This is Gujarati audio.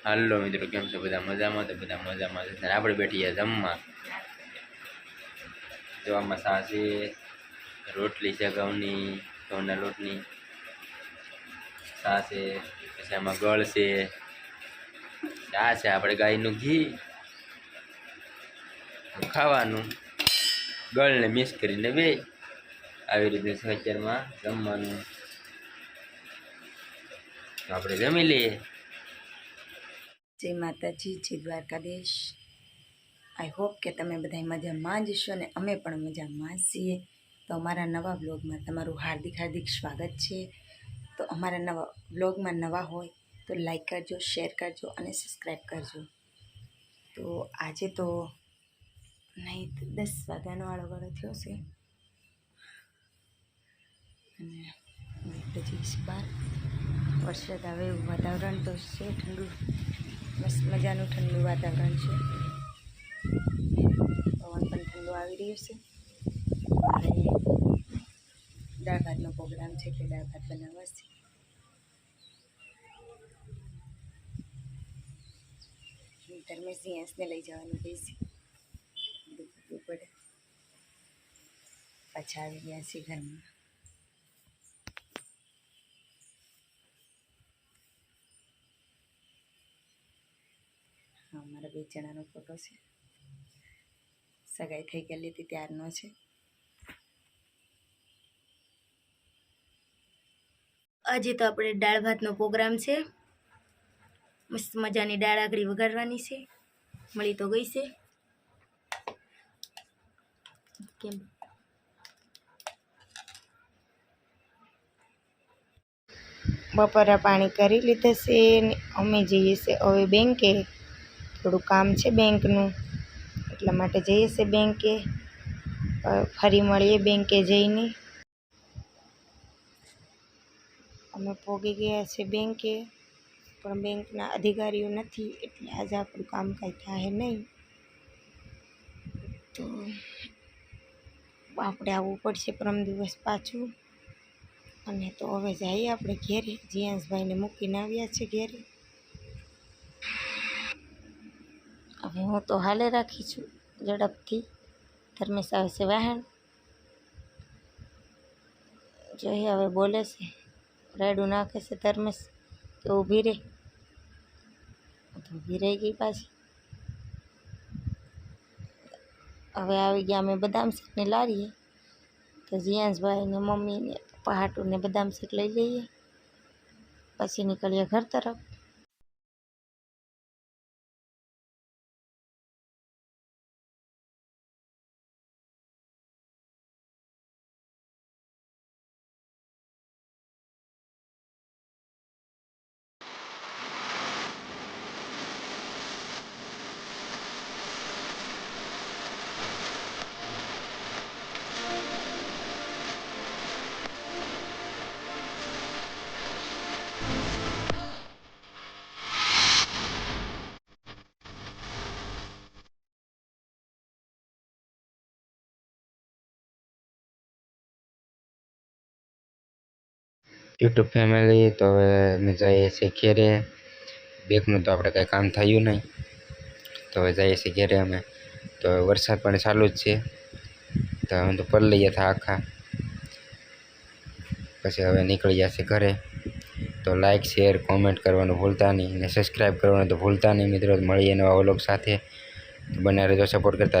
હાલો મિત્રો, કેમ છો બધા? મજામાં? તો બધા મજામાં છે. આપણે બેઠીએ જમવા. જો આમાં સા છે, રોટલી છે ઘઉંના લોટની સા છે, પછી આમાં ગળ છે, આ છે આપણે ગાયનું ઘી ખાવાનું. ગળને મિક્સ કરીને બે આવી રીતે સચરમાં જમવાનું. તો આપણે જમી લઈએ. જય માતાજી, જય દ્વારકાધીશ. આઈ હોપ કે તમે બધા મજામાં જ છો ને અમે પણ મજામાં છીએ. તો અમારા નવા બ્લોગમાં તમારું હાર્દિક હાર્દિક સ્વાગત છે. તો અમારા નવા બ્લોગમાં નવા હોય તો લાઈક કરજો, શેર કરજો અને સબસ્ક્રાઈબ કરજો. તો આજે તો નહીં 10 વાગ્યાનો વાળો થયો છે અને જઈશ બહાર. વરસાદ આવે એવું વાતાવરણ તો છે, ઠંડુ મસ્ત મજાનું ઠંડુ વાતાવરણ છે. પવન પણ ઠંડુ આવી રહ્યું છે. અને દાળ ભાતનો પ્રોગ્રામ છે કે દાળ ભાત બનાવવા છે. ધર્મેશની હંસને લઈ જવાનું કહીશ પડે. પાછા આવી ગયા છે ઘરમાં. હા, મારા 2 જણાનો ફોટો છે. સગાઈ થઈ ગયેલી હતી ત્યારનો છે. આજે તો આપણે દાળ ભાતનો પ્રોગ્રામ છે. મસ્ત મજાની દાળ આખરી વઘારવાની છે. મળી તો ગઈ છે. કેમ બપોરા પાણી કરી લીધા છે ને અમે જઈએ છીએ હવે બેંકે. થોડું કામ છે બેંકનું, એટલા માટે જઈએ છીએ બેંકે. ફરી મળીએ બેંકે જઈને. અમે પહોંચી ગયા છે બેંકે, પણ બેંકના અધિકારીઓ નથી એટલે આજે આપણું કામ કાંઈ થાય નહીં. તો આપણે આવવું પડશે પરમ દિવસ પાછું. અને તો હવે જઈએ આપણે ઘેરે. જીયાંશભાઈને મૂકીને આવ્યા છે ઘેરે. હવે હું તો હાલે રાખી છું ઝડપથી. ધર્મેશ આવે છે વાહન. જોઈએ હવે બોલે છે, રેડું નાખે છે ધર્મેશ કે ઊભી રહે. તો ઊભી રહી ગઈ પાછી. હવે આવી ગયા અમે બદામ શેકને લારીએ. તો જીયાંશભાઈને મમ્મીને પહાટુને બદામ શેક લઈ લઈએ, પછી નીકળીએ ઘર તરફ. યુટ્યુબ ફેમિલી, તો હવે અમે જઈએ છીએ ઘેરે. બેગનું તો આપણે કાંઈ કામ થયું નહીં, તો હવે જઈએ છીએ ઘેરે અમે. તો વરસાદ પણ ચાલુ જ છે, તો અમે તો પડ લઈએ હતા આખા. પછી હવે નીકળી જશે ઘરે. તો લાઇક, શેર, કોમેન્ટ કરવાનું ભૂલતા નહીં અને સબસ્ક્રાઈબ કરવાનું તો ભૂલતા નહીં મિત્રો. મળીએ નવા વ્લોગ સાથે. તો બને રહેજો, સપોર્ટ કરતા રહેજો.